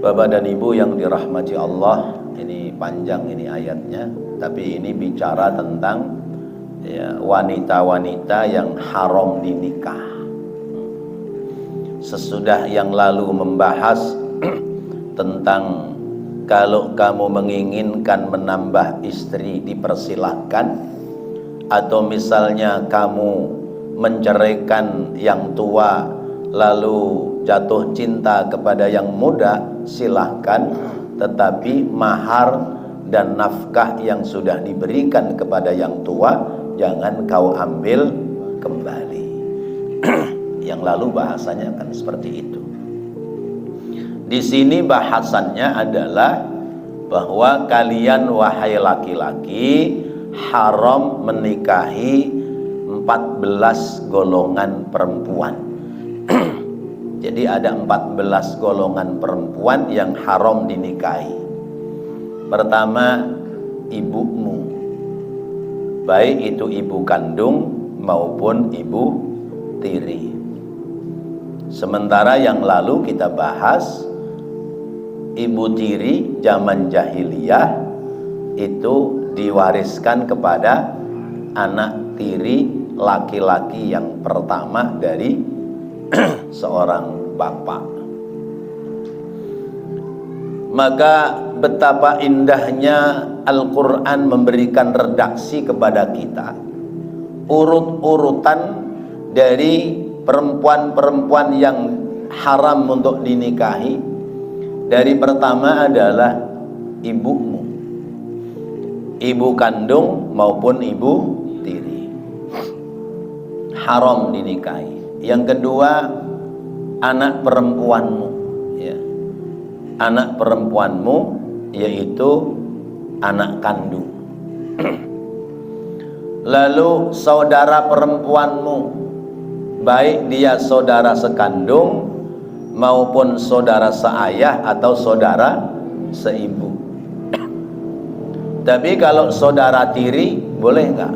Bapak dan Ibu yang dirahmati Allah, ini panjang ini ayatnya, tapi ini bicara tentang wanita-wanita yang haram dinikah. Sesudah yang lalu membahas tentang kalau kamu menginginkan menambah istri dipersilahkan, atau misalnya kamu menceraikan yang tua lalu jatuh cinta kepada yang muda, silahkan, tetapi mahar dan nafkah yang sudah diberikan kepada yang tua jangan kau ambil kembali. Yang lalu bahasanya akan seperti itu. Di sini bahasannya adalah bahwa kalian wahai laki-laki haram menikahi 14 golongan perempuan. Jadi ada 14 golongan perempuan yang haram dinikahi. Pertama, ibumu, baik itu ibu kandung maupun ibu tiri. Sementara yang lalu kita bahas ibu tiri zaman jahiliyah itu diwariskan kepada anak tiri laki-laki yang pertama dari seorang bapak. Maka betapa indahnya Al-Quran memberikan redaksi kepada kita urut-urutan dari perempuan-perempuan yang haram untuk dinikahi. Dari pertama adalah ibumu, ibu kandung maupun ibu tiri, haram dinikahi. Yang kedua, anak perempuanmu, ya. Anak perempuanmu yaitu anak kandung. Lalu saudara perempuanmu, baik dia saudara sekandung maupun saudara seayah atau saudara seibu. Tapi kalau saudara tiri boleh enggak?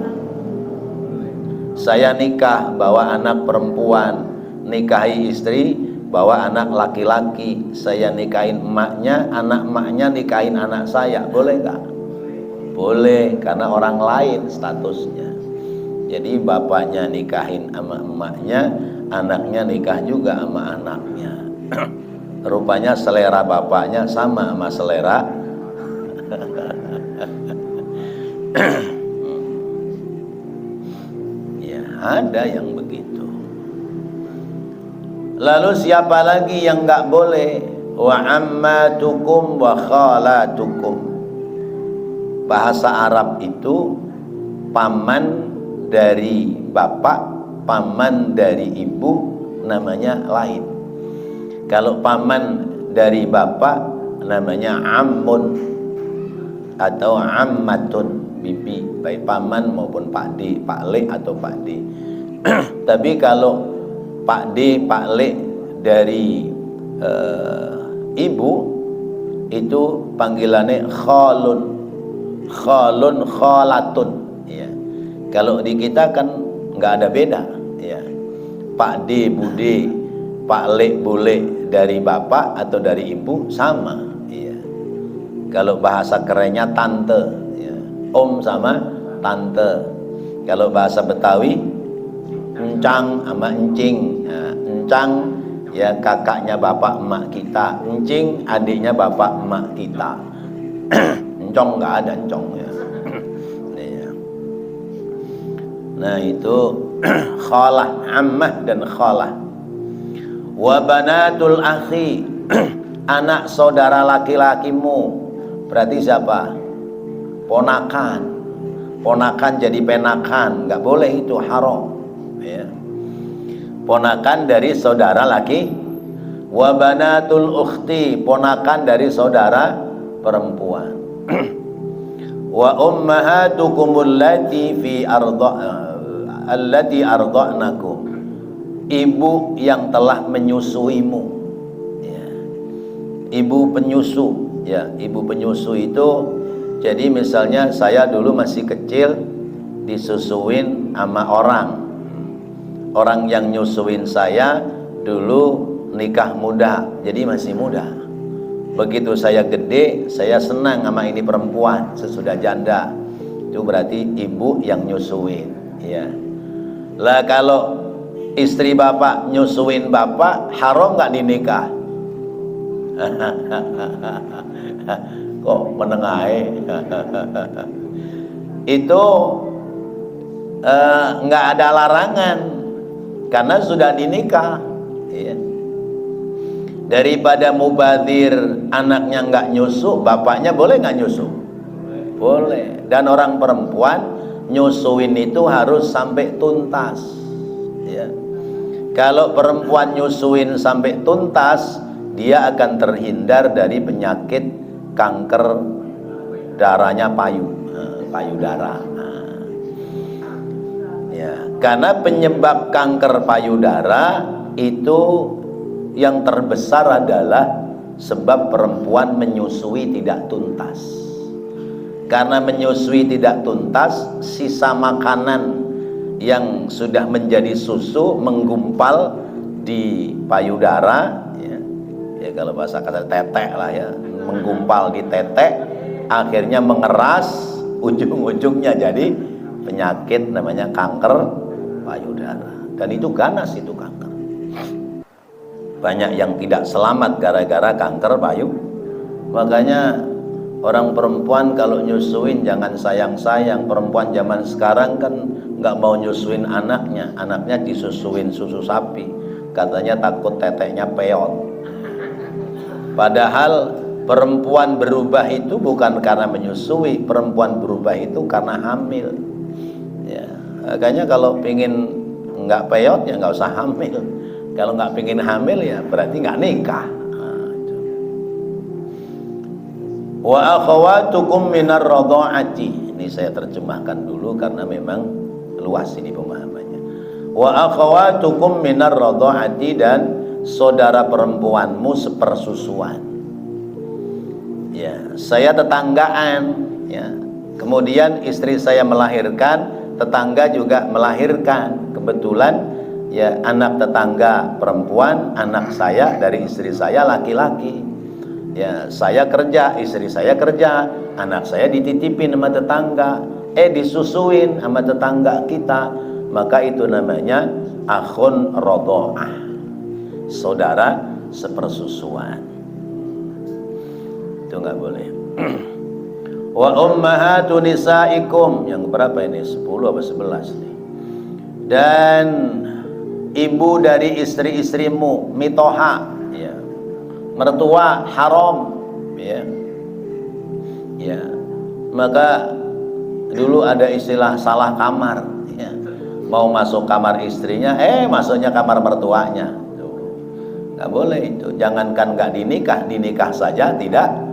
Saya nikah bawa anak perempuan, nikahi istri bawa anak laki-laki, saya nikahin emaknya, anak emaknya nikahin anak saya, boleh enggak? Boleh, karena orang lain statusnya. Jadi bapaknya nikahin sama emaknya, anaknya nikah juga sama anaknya. Rupanya selera bapaknya sama selera ya, ada yang begitu. Lalu siapa lagi yang nggak boleh? Wa ammatukum wa khalatukum. Bahasa Arab itu paman dari bapak, paman dari ibu namanya lain. Kalau paman dari bapak namanya ammun atau ammatun, bibi, baik paman maupun Pak D, Pak Le atau Pak D. Tapi kalau Pak D, Pak Le dari ibu itu panggilannya khalun, khalun, khalatun. Ya. Kalau di kita kan nggak ada beda. Ya. Pak D, Bude, Pak Le, Bule dari bapak atau dari ibu sama. Ya. Kalau bahasa kerennya tante, ya. Om sama tante. Kalau bahasa Betawi encang sama encing. Nah, encang ya kakaknya bapak emak kita, encing adiknya bapak emak kita. Encong nggak ada encongnya. Nah itu khalah, ammah dan khalah. Wa banatul akhi, anak saudara laki-lakimu. Berarti siapa? Ponakan. Ponakan jadi penakan, nggak boleh, itu haram. Ya. Ponakan dari saudara laki. Wa banatul ukhti, ponakan dari saudara perempuan. Wa ummahatukumul lati fi allati arda'nakum, ibu yang telah menyusuimu. Ya. Ibu penyusu, ya, ibu penyusu itu jadi misalnya saya dulu masih kecil disusuin sama orang yang nyusuin saya dulu nikah muda, jadi masih muda. Begitu saya gede, saya senang sama ini perempuan sesudah janda. Itu berarti ibu yang nyusuin, ya. Lah kalau istri bapak nyusuin bapak, haram nggak dinikah? Kok menengahi? Itu nggak ada larangan karena sudah dinikah, ya. Daripada mubazir anaknya nggak nyusu, bapaknya boleh nggak nyusu? Boleh. Dan orang perempuan nyusuin itu harus sampai tuntas, ya. Kalau perempuan nyusuin sampai tuntas, dia akan terhindar dari penyakit kanker darahnya payudara. Ya, karena penyebab kanker payudara itu yang terbesar adalah sebab perempuan menyusui tidak tuntas. Karena menyusui tidak tuntas, sisa makanan yang sudah menjadi susu menggumpal di payudara, ya, ya kalau bahasa kata tetek lah ya, menggumpal di tetek, akhirnya mengeras, ujung-ujungnya jadi penyakit namanya kanker payudara. Dan itu ganas, itu kanker. Banyak yang tidak selamat gara-gara kanker payudara. Makanya orang perempuan kalau nyusuin jangan sayang-sayang. Perempuan zaman sekarang kan nggak mau nyusuin anaknya, anaknya disusuin susu sapi, katanya takut teteknya peot. Padahal perempuan berubah itu bukan karena menyusui, perempuan berubah itu karena hamil, ya. Makanya kalau pingin nggak peot ya nggak usah hamil. Kalau nggak pingin hamil ya berarti nggak nikah. Wa akhawatukum minar radha'ati. Ini saya terjemahkan dulu karena memang luas ini pemahamannya. Wa akhawatukum minar radha'ati, dan saudara perempuanmu sepersusuan. Ya, saya tetanggaan, ya. Kemudian istri saya melahirkan, tetangga juga melahirkan. Kebetulan ya anak tetangga perempuan, anak saya dari istri saya laki-laki. Ya, saya kerja, istri saya kerja, anak saya dititipin sama tetangga, disusuin sama tetangga kita, maka itu namanya akhun radha'ah, saudara sepersusuan. Itu nggak boleh. Wa ummahatu nisaikum, yang berapa ini? 10 apa 11 nih. Dan ibu dari istri-istrimu, mitoha, ya. Mertua haram, ya. Ya. Maka dulu ada istilah salah kamar, ya. Mau masuk kamar istrinya, masuknya kamar mertuanya. Tuh. Nggak boleh itu. Jangankan nggak dinikah, dinikah saja tidak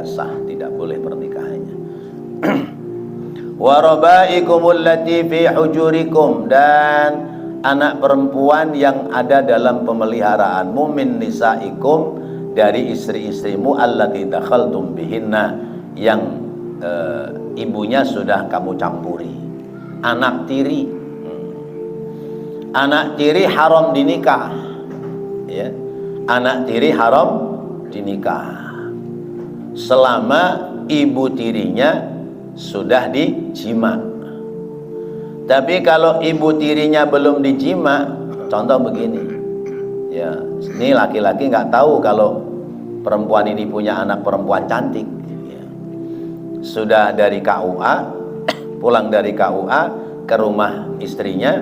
sah, tidak boleh pernikahannya. Wa rabaikumul lati fi hujurikum, dan anak perempuan yang ada dalam pemeliharaanmu, min nisaikum, dari istri-istrimu, allati dakhaltum bihinna, yang ibunya sudah kamu campuri. Anak tiri, anak tiri haram dinikah, ya. Anak tiri haram dinikah selama ibu tirinya sudah dijima. Tapi kalau ibu tirinya belum dijima, contoh begini, ya, ini laki-laki nggak tahu kalau perempuan ini punya anak perempuan cantik, ya. Sudah dari KUA, pulang dari KUA ke rumah istrinya,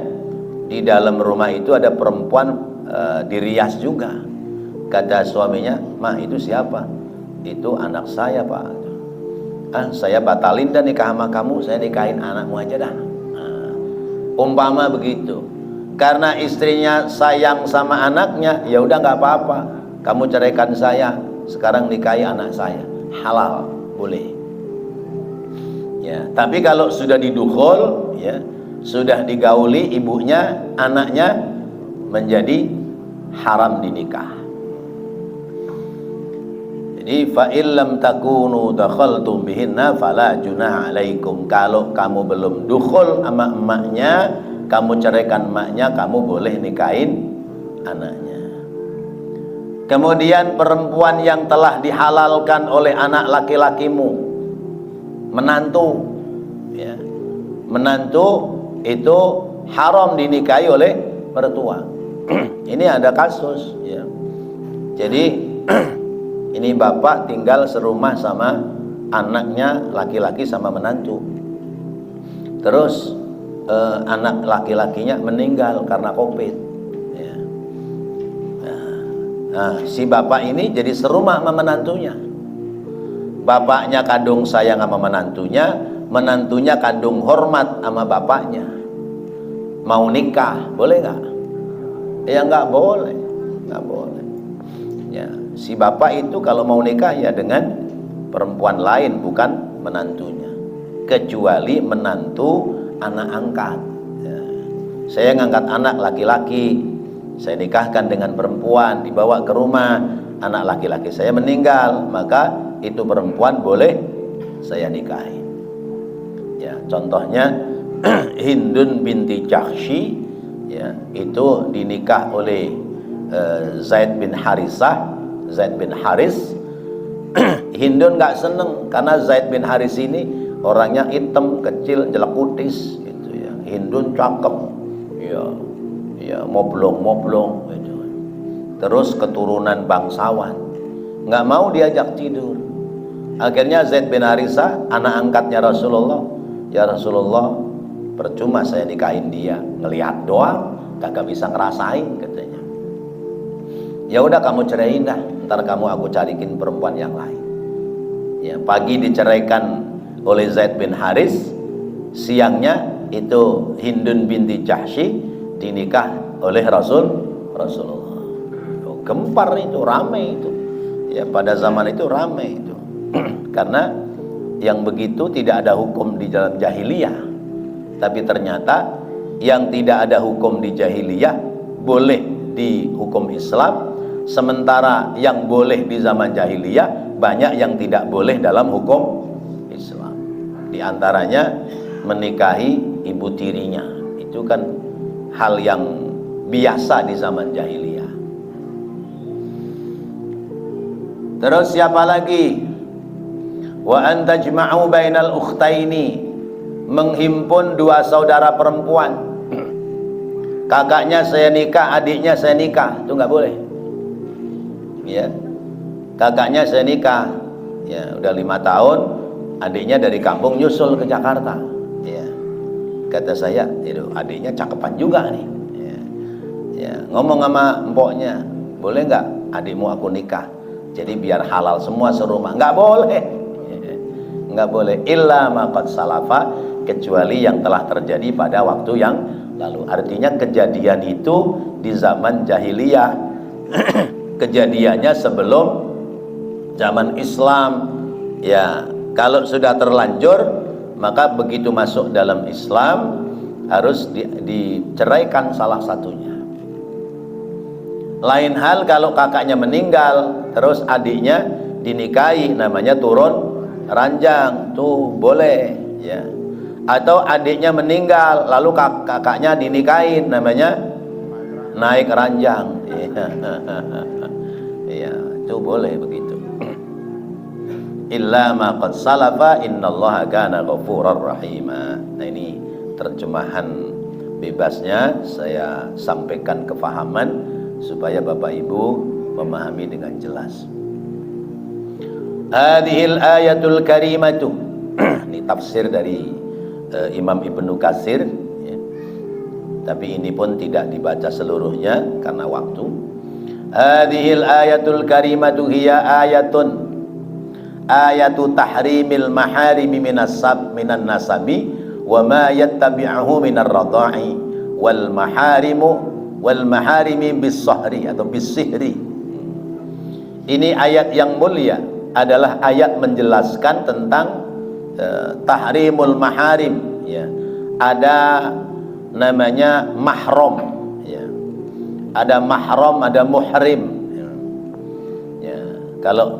di dalam rumah itu ada perempuan dirias juga. Kata suaminya, "Mah, itu siapa?" "Itu anak saya, Pak." Saya batalin dan nikah sama kamu, saya nikahin anakmu aja dah. Umpama begitu. Karena istrinya sayang sama anaknya, ya udah nggak apa-apa, kamu ceraikan saya, sekarang nikahi anak saya, halal, boleh. Ya, tapi kalau sudah didukhul, ya, sudah digauli ibunya, anaknya menjadi haram dinikah. Jadi fa illam takunu dakhaltum bihinna fala junaha alaikum. Kalau kamu belum dukhul sama emaknya, kamu ceraikan emaknya, kamu boleh nikahin anaknya. Kemudian perempuan yang telah dihalalkan oleh anak laki-lakimu, menantu, ya. Menantu itu haram dinikahi oleh mertua. Ini ada kasus, ya. Jadi ini bapak tinggal serumah sama anaknya laki-laki sama menantu. Terus anak laki-lakinya meninggal karena COVID. Ya. Nah, si bapak ini jadi serumah sama menantunya. Bapaknya kadung sayang sama menantunya, menantunya kadung hormat sama bapaknya. Mau nikah, boleh nggak? Ya nggak boleh, nggak boleh. Ya, si bapak itu kalau mau nikah ya dengan perempuan lain, bukan menantunya. Kecuali menantu anak angkat. Ya. Saya ngangkat anak laki-laki, saya nikahkan dengan perempuan, dibawa ke rumah, anak laki-laki saya meninggal, maka itu perempuan boleh saya nikahi. Ya, contohnya Hindun binti Jahsy, ya, itu dinikah oleh Zaid bin Harisah, Zaid bin Haris. Hindun nggak seneng karena Zaid bin Haris ini orangnya hitam, kecil, jelek kutis, gitu ya. Hindun cakep, ya, ya, moblong, gitu. Terus keturunan bangsawan, nggak mau diajak tidur. Akhirnya Zaid bin Harisah, anak angkatnya Rasulullah, ya Rasulullah, percuma saya nikahin dia, ngelihat doang, kagak bisa ngerasain, katanya. Ya udah kamu ceraiin dah, ntar kamu aku carikin perempuan yang lain. Ya, pagi diceraikan oleh Zaid bin Haris, siangnya itu Hindun binti Jahsy dinikah oleh Rasulullah. Oh, gempar itu, ramai itu. Ya, pada zaman itu ramai itu. Karena yang begitu tidak ada hukum di dalam jahiliyah. Tapi ternyata yang tidak ada hukum di jahiliyah boleh di hukum Islam, sementara yang boleh di zaman jahiliyah banyak yang tidak boleh dalam hukum Islam. Di antaranya menikahi ibu tirinya, itu kan hal yang biasa di zaman jahiliyah. Terus siapa lagi? Wa an tajma'u bainal ukhtaini, menghimpun dua saudara perempuan. Kakaknya saya nikah, adiknya saya nikah, itu nggak boleh. Ya, kakaknya saya nikah, ya udah 5 tahun, adiknya dari kampung nyusul ke Jakarta. Ya, kata saya, itu adiknya cakepan juga nih. Ya, ya, ngomong sama mpoknya, boleh nggak adikmu aku nikah? Jadi biar halal semua serumah. Nggak boleh, nggak boleh. Illa ma qad salafa, kecuali yang telah terjadi pada waktu yang lalu. Artinya kejadian itu di zaman jahiliyah. Kejadiannya sebelum zaman Islam. Ya, kalau sudah terlanjur, maka begitu masuk dalam Islam harus diceraikan salah satunya. Lain hal kalau kakaknya meninggal terus adiknya dinikahi, namanya turun ranjang, tuh boleh, ya. Atau adiknya meninggal lalu kakaknya dinikahin, namanya naik ranjang. Ya, itu boleh begitu. Illa ma qad salafa innallaha kana ghafurar rahima. Nah, ini terjemahan bebasnya saya sampaikan kefahaman supaya Bapak Ibu memahami dengan jelas. Hadhil ayatul karimatu. Ini tafsir dari Imam Ibnu Katsir, ya. Tapi ini pun tidak dibaca seluruhnya karena waktu. Hadhil ayatul karimatu hiya ayatu tahrimil maharimi minan nasabi wa ma yattabi'uhu minar radha'i wal maharimi bis sahri atau bis sihri. Ini ayat yang mulia, adalah ayat menjelaskan tentang tahrimul maharim, ya. Ada namanya mahram, ya. Ada mahram, ada muhrim, ya. Ya. Kalau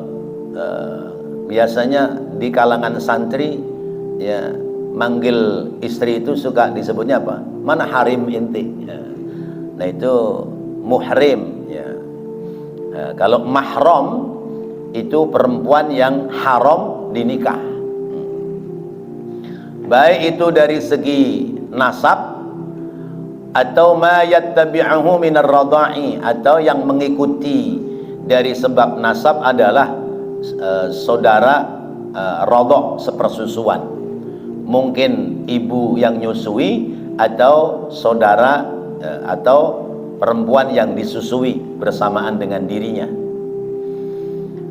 biasanya di kalangan santri, ya, manggil istri itu suka disebutnya apa? Mana harim inti, ya. Nah itu muhrim, ya. Kalau mahram itu perempuan yang haram dinikah, baik itu dari segi nasab atau ma yattabi'uhu minar radha'i, atau yang mengikuti dari sebab nasab adalah saudara radha, sepersusuan, mungkin ibu yang nyusui atau saudara atau perempuan yang disusui bersamaan dengan dirinya.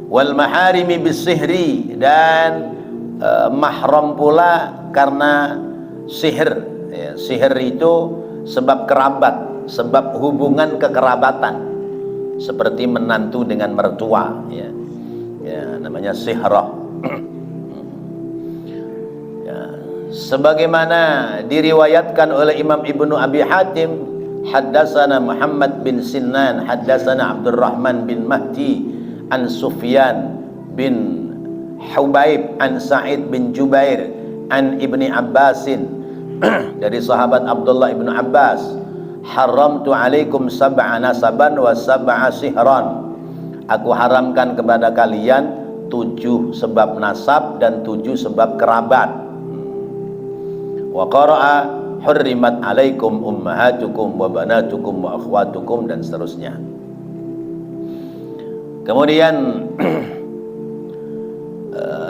Wal maharimi bisihri, dan mahram pula karena sihir, ya, sihir itu sebab kerabat, sebab hubungan kekerabatan, seperti menantu dengan mertua, ya, ya namanya sihrah. Ya, sebagaimana diriwayatkan oleh Imam Ibnu Abi Hatim, haddatsana Muhammad bin Sinan, haddatsana Abdurrahman bin Mahdi an Sufyan bin Hubaib an Sa'id bin Jubair an Ibni Abbasin dari sahabat Abdullah ibnu Abbas, haramtu alaikum sab'a nasaban wa sab'a sihran, aku haramkan kepada kalian 7 sebab nasab dan 7 sebab kerabat. Wa qara'a hurrimat alaikum ummahatukum wa banatukum wa akhwatukum, dan seterusnya. Kemudian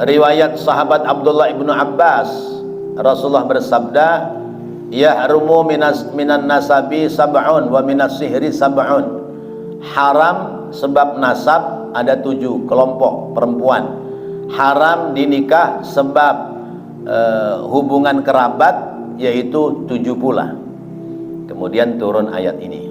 riwayat sahabat Abdullah ibnu Abbas, Rasulullah bersabda, yahrumu minan nasabi sab'un wa minas sihri sab'un, haram sebab nasab ada 7 kelompok perempuan, haram dinikah sebab hubungan kerabat yaitu 7 pula. Kemudian turun ayat ini.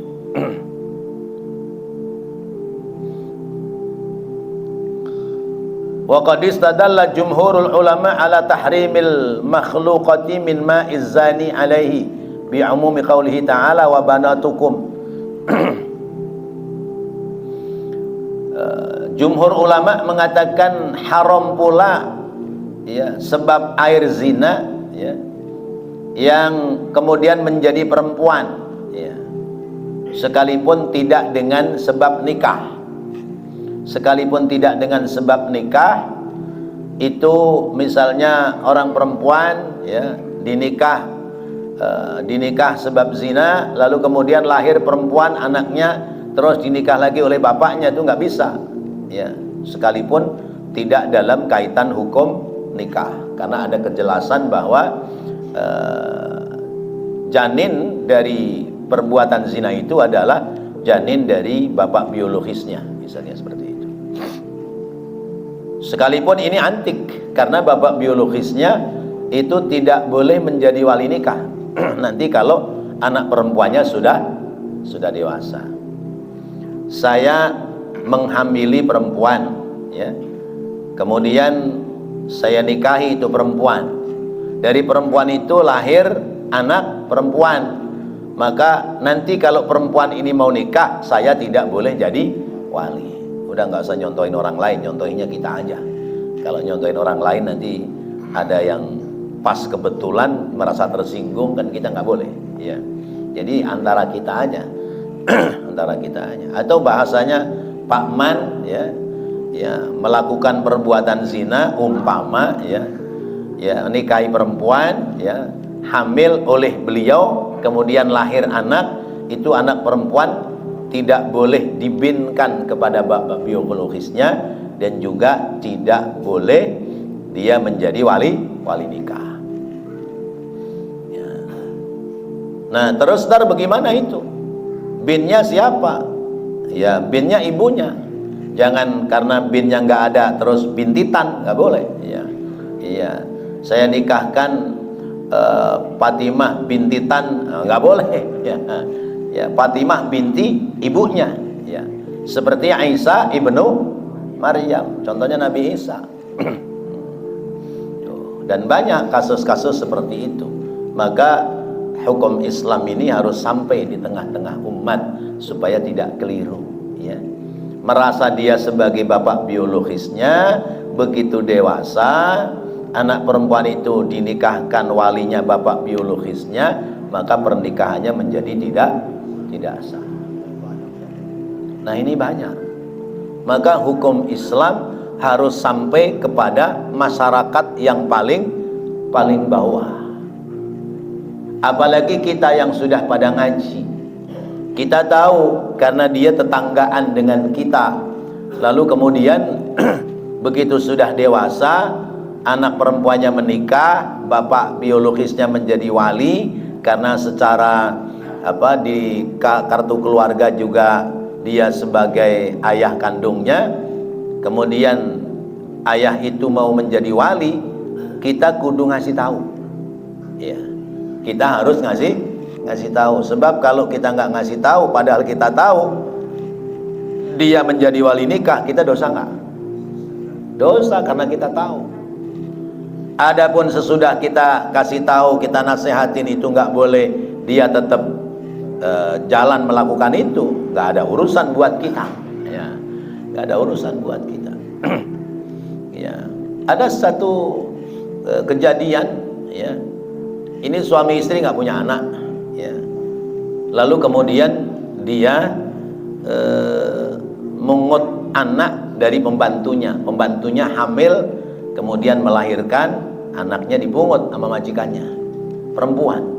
Wa qad istadalla jumhurul ulama ala tahrimil makhluqati min ma'iz zani alaihi bi umumi qaulihi ta'ala wa banatukum. Jumhur ulama mengatakan haram pula, ya, sebab air zina, ya, yang kemudian menjadi perempuan, ya, sekalipun tidak dengan sebab nikah, sekalipun tidak dengan sebab nikah. Itu misalnya orang perempuan, ya, dinikah sebab zina, lalu kemudian lahir perempuan anaknya, terus dinikah lagi oleh bapaknya, itu nggak bisa, ya, sekalipun tidak dalam kaitan hukum nikah, karena ada kejelasan bahwa janin dari perbuatan zina itu adalah janin dari bapak biologisnya, misalnya seperti itu. Sekalipun ini antik, karena bapak biologisnya itu tidak boleh menjadi wali nikah nanti kalau anak perempuannya sudah dewasa. Saya menghamili perempuan, ya, kemudian saya nikahi itu perempuan. Dari perempuan itu lahir anak perempuan, maka nanti kalau perempuan ini mau nikah, saya tidak boleh jadi wali. Udah nggak usah nyontohin orang lain, nyontohinnya kita aja. Kalau nyontohin orang lain nanti ada yang pas kebetulan merasa tersinggung, kan kita nggak boleh, ya. Jadi antara kita aja, antara kita aja. Atau bahasanya Pak Man, ya, ya, melakukan perbuatan zina, umpama, ya, ya, nikahi perempuan, ya, hamil oleh beliau, kemudian lahir anak, itu anak perempuan tidak boleh dibinkan kepada bapak biologisnya, dan juga tidak boleh dia menjadi wali nikah, ya. Nah, terus ntar bagaimana itu? Binnya siapa? Ya, binnya ibunya. Jangan karena binnya nggak ada terus bintitan, nggak boleh, ya. Iya, saya nikahkan Fatimah binti Tan, nggak boleh, ya. Ya, Fatimah binti ibunya, ya. Seperti Isa ibnu Maryam, contohnya Nabi Isa. Dan banyak kasus-kasus seperti itu. Maka hukum Islam ini harus sampai di tengah-tengah umat supaya tidak keliru, ya. Merasa dia sebagai bapak biologisnya, begitu dewasa anak perempuan itu dinikahkan walinya bapak biologisnya, maka pernikahannya menjadi tidak sah. Nah, ini banyak. Maka hukum Islam harus sampai kepada masyarakat yang paling bawah. Apalagi kita yang sudah pada ngaji, kita tahu karena dia tetanggaan dengan kita. Lalu kemudian begitu sudah dewasa, anak perempuannya menikah, bapak biologisnya menjadi wali, karena secara di kartu keluarga juga dia sebagai ayah kandungnya. Kemudian ayah itu mau menjadi wali, kita kudu ngasih tahu. Ya, kita harus ngasih tahu. Sebab kalau kita nggak ngasih tahu, padahal kita tahu dia menjadi wali nikah, kita dosa nggak? Dosa karena kita tahu. Adapun sesudah kita kasih tahu, kita nasihatin itu nggak boleh, dia tetap jalan melakukan itu, nggak ada urusan buat kita. Ya, nggak ada urusan buat kita. Ya, ada satu kejadian. Ya, ini suami istri nggak punya anak. Ya, lalu kemudian dia mengut anak dari pembantunya. Pembantunya hamil, kemudian melahirkan, anaknya dipungut sama majikannya, perempuan.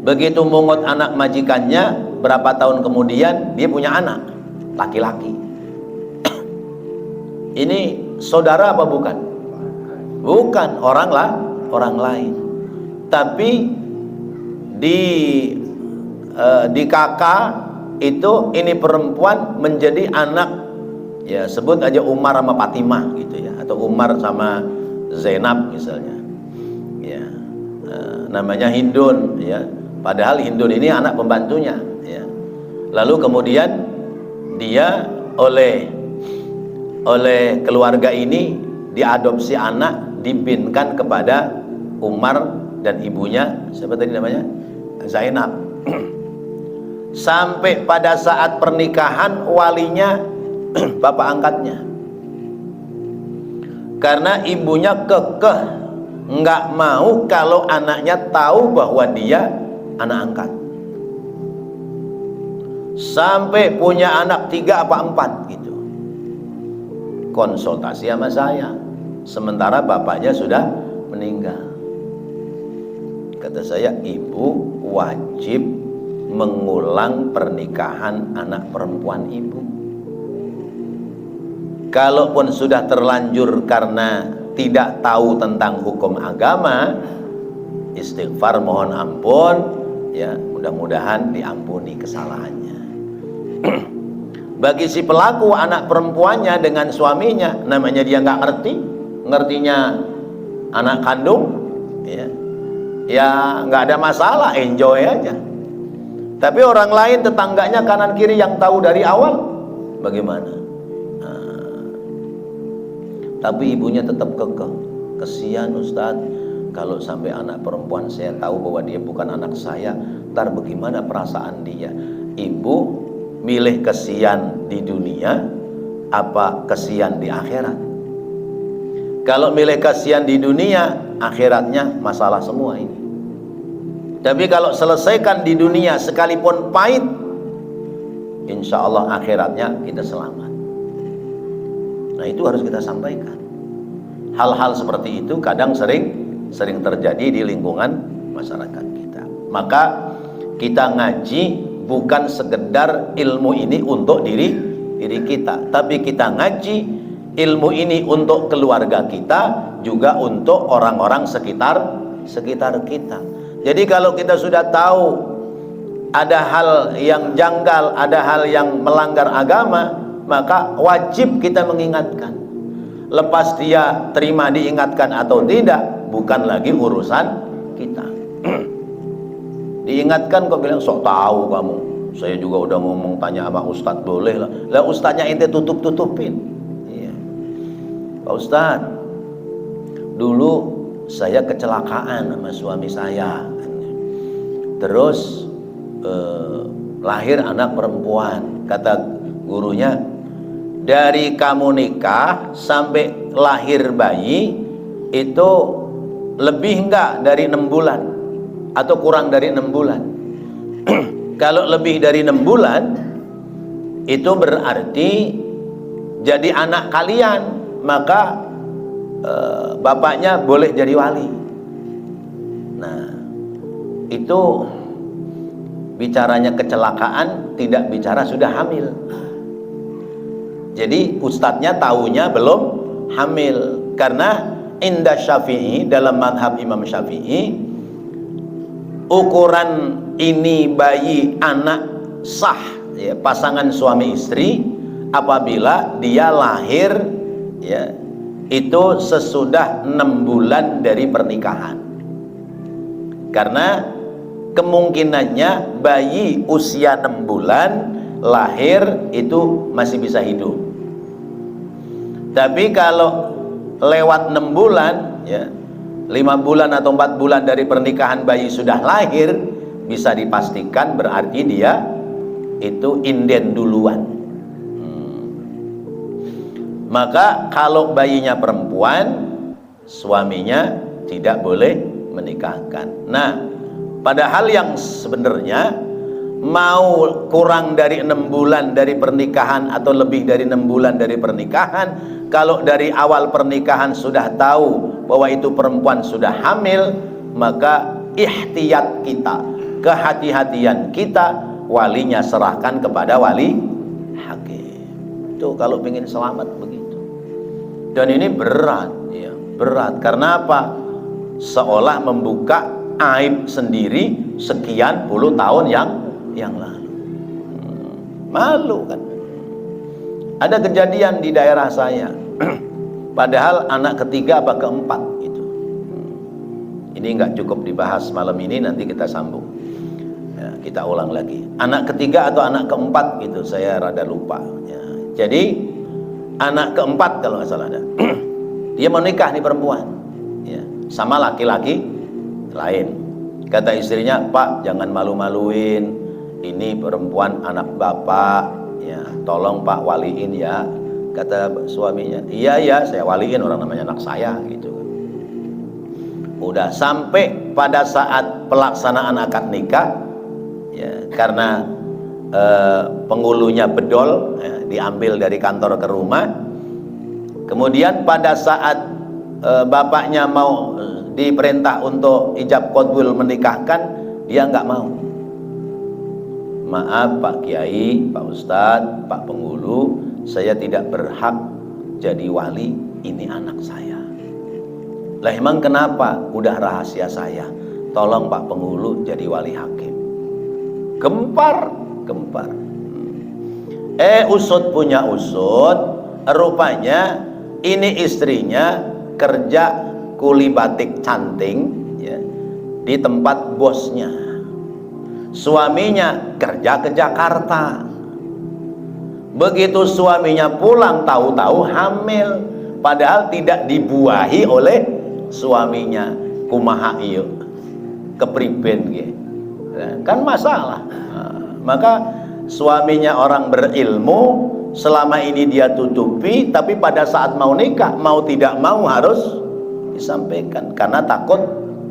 Begitu mungut anak majikannya, berapa tahun kemudian dia punya anak laki-laki. Ini saudara apa bukan? Bukan, orang lain. Tapi di kakak itu ini perempuan menjadi anak, ya sebut aja Umar sama Fatimah gitu ya, atau Umar sama Zainab misalnya. Ya, namanya Hindun ya. Padahal Hindun ini anak pembantunya ya. Lalu kemudian dia oleh keluarga ini diadopsi anak, dibinkan kepada Umar dan ibunya, siapa tadi namanya? Zainab. Sampai pada saat pernikahan walinya bapak angkatnya. Karena ibunya kekeh nggak mau kalau anaknya tahu bahwa dia anak angkat. Sampai punya anak 3 apa 4 gitu. Konsultasi sama saya, sementara bapaknya sudah meninggal. Kata saya, ibu wajib mengulang pernikahan anak perempuan ibu. Kalaupun sudah terlanjur karena tidak tahu tentang hukum agama, istighfar, mohon ampun ya, mudah-mudahan diampuni kesalahannya. Bagi si pelaku anak perempuannya dengan suaminya, namanya dia nggak ngertinya anak kandung ya nggak ada masalah, enjoy aja. Tapi orang lain, tetangganya kanan kiri yang tahu dari awal, bagaimana? Tapi ibunya tetap kekeh. Kesian Ustaz, kalau sampai anak perempuan saya tahu bahwa dia bukan anak saya, ntar bagaimana perasaan dia? Ibu milih kesian di dunia apa kesian di akhirat? Kalau milih kesian di dunia, akhiratnya masalah semua ini. Tapi kalau selesaikan di dunia sekalipun pahit, insya Allah akhiratnya kita selamat. Nah, itu harus kita sampaikan. Hal-hal seperti itu kadang sering terjadi di lingkungan masyarakat kita. Maka kita ngaji bukan sekedar ilmu ini untuk diri kita, tapi kita ngaji ilmu ini untuk keluarga kita, juga untuk orang-orang sekitar kita. Jadi kalau kita sudah tahu ada hal yang janggal, ada hal yang melanggar agama, maka wajib kita mengingatkan. Lepas dia terima diingatkan atau tidak, bukan lagi urusan kita. Diingatkan kok bilang sok tahu kamu. Saya juga udah ngomong, tanya sama Ustadz, boleh lah. Lah Ustadznya ente tutupin. Iya. Pak Ustadz, dulu saya kecelakaan sama suami saya. Terus lahir anak perempuan. Kata gurunya, dari kamu nikah sampai lahir bayi itu lebih enggak dari 6 bulan atau kurang dari 6 bulan. Kalau lebih dari 6 bulan itu berarti jadi anak kalian, maka bapaknya boleh jadi wali. Nah, itu bicaranya kecelakaan, tidak bicara sudah hamil. Jadi ustadznya tahunya belum hamil, karena inda Syafi'i, dalam madhab Imam Syafi'i, ukuran ini bayi anak sah, ya, pasangan suami istri apabila dia lahir, ya, itu sesudah 6 bulan dari pernikahan. Karena kemungkinannya bayi usia 6 bulan lahir itu masih bisa hidup. Tapi kalau lewat 6 bulan, ya, 5 bulan atau 4 bulan dari pernikahan bayi sudah lahir, bisa dipastikan berarti dia itu inden duluan. Maka kalau bayinya perempuan, suaminya tidak boleh menikahkan. Nah, padahal yang sebenarnya mau kurang dari 6 bulan dari pernikahan atau lebih dari 6 bulan dari pernikahan, kalau dari awal pernikahan sudah tahu bahwa itu perempuan sudah hamil, maka ihtiyat kita, kehati-hatian kita, walinya serahkan kepada wali hakim. Itu kalau ingin selamat begitu. Dan ini berat, ya, berat. Karena apa? Seolah membuka aib sendiri sekian puluh tahun yang lalu. Malu kan. Ada kejadian di daerah saya. Padahal anak ketiga apa keempat itu. Ini nggak cukup dibahas malam ini, nanti kita sambung. Ya, kita ulang lagi. Anak ketiga atau anak keempat gitu, saya rada lupa. Ya. Jadi anak keempat kalau nggak salah ada. Dia mau nikah nih perempuan, ya, sama laki-laki lain. Kata istrinya, Pak jangan malu-maluin, ini perempuan anak bapak, ya, tolong Pak waliin ya. Kata suaminya, iya ya saya waliin, orang namanya anak saya gitu. Udah sampai pada saat pelaksanaan akad nikah, ya, karena penghulunya bedol, ya, diambil dari kantor ke rumah. Kemudian pada saat bapaknya mau diperintah untuk ijab qabul menikahkan, dia nggak mau. Maaf Pak Kiai, Pak Ustadz, Pak Penghulu, saya tidak berhak jadi wali, ini anak saya. Lah emang kenapa? Udah rahasia saya, tolong Pak Penghulu jadi wali hakim. Gempar. Usut punya usut, rupanya ini istrinya kerja kuli batik canting, ya, di tempat bosnya. Suaminya kerja ke Jakarta. Begitu suaminya pulang, tahu-tahu hamil, padahal tidak dibuahi oleh suaminya. Kumaha ieu kepriben ge, kan masalah. Maka suaminya orang berilmu, selama ini dia tutupi, tapi pada saat mau nikah, mau tidak mau harus disampaikan karena takut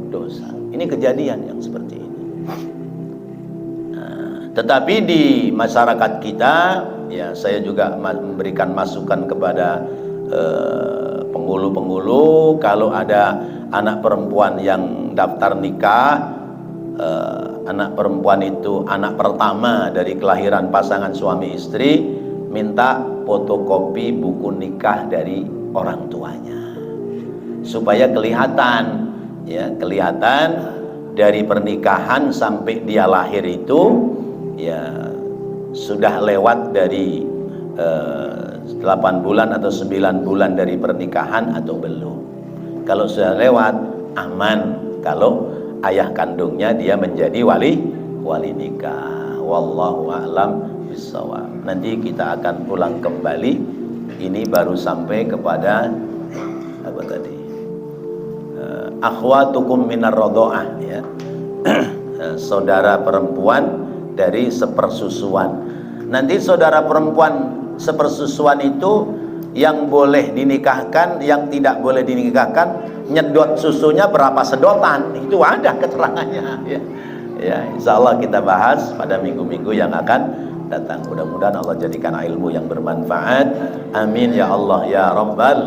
dosa. Ini kejadian yang seperti ini. Nah, tetapi di masyarakat kita, ya, saya juga memberikan masukan kepada penghulu-penghulu, kalau ada anak perempuan yang daftar nikah, anak perempuan itu anak pertama dari kelahiran pasangan suami istri, minta fotokopi buku nikah dari orang tuanya supaya kelihatan, ya, kelihatan dari pernikahan sampai dia lahir itu, ya, sudah lewat dari 8 bulan atau 9 bulan dari pernikahan atau belum. Kalau sudah lewat, aman. Kalau ayah kandungnya dia menjadi wali nikah. Wallahu a'lam bishawab. Nanti kita akan pulang kembali. Ini baru sampai kepada apa tadi? Akhwatukum minar radha'ah, ya. Saudara perempuan dari sepersusuan. Nanti saudara perempuan sepersusuan itu yang boleh dinikahkan, yang tidak boleh dinikahkan, nyedot susunya berapa sedotan, itu ada keterangannya, ya. Ya, insya Allah kita bahas pada minggu-minggu yang akan datang. Mudah-mudahan Allah jadikan ilmu yang bermanfaat. Amin ya Allah ya Rabbal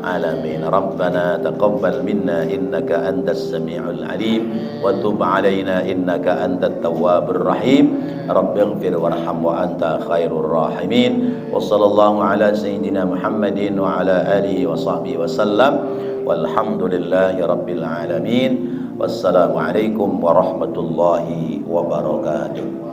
alamin. Rabbana taqabbal minna innaka antas samiul alim wa tub alaina innaka antat tawwabur rahim. Rabbighfir warham wa anta khairur rahimin. Wa sallallahu ala sayyidina Muhammadin wa ala alihi wa sahbihi wasallam. Walhamdulillahi rabbil alamin. Wassalamualaikum warahmatullahi wabarakatuh.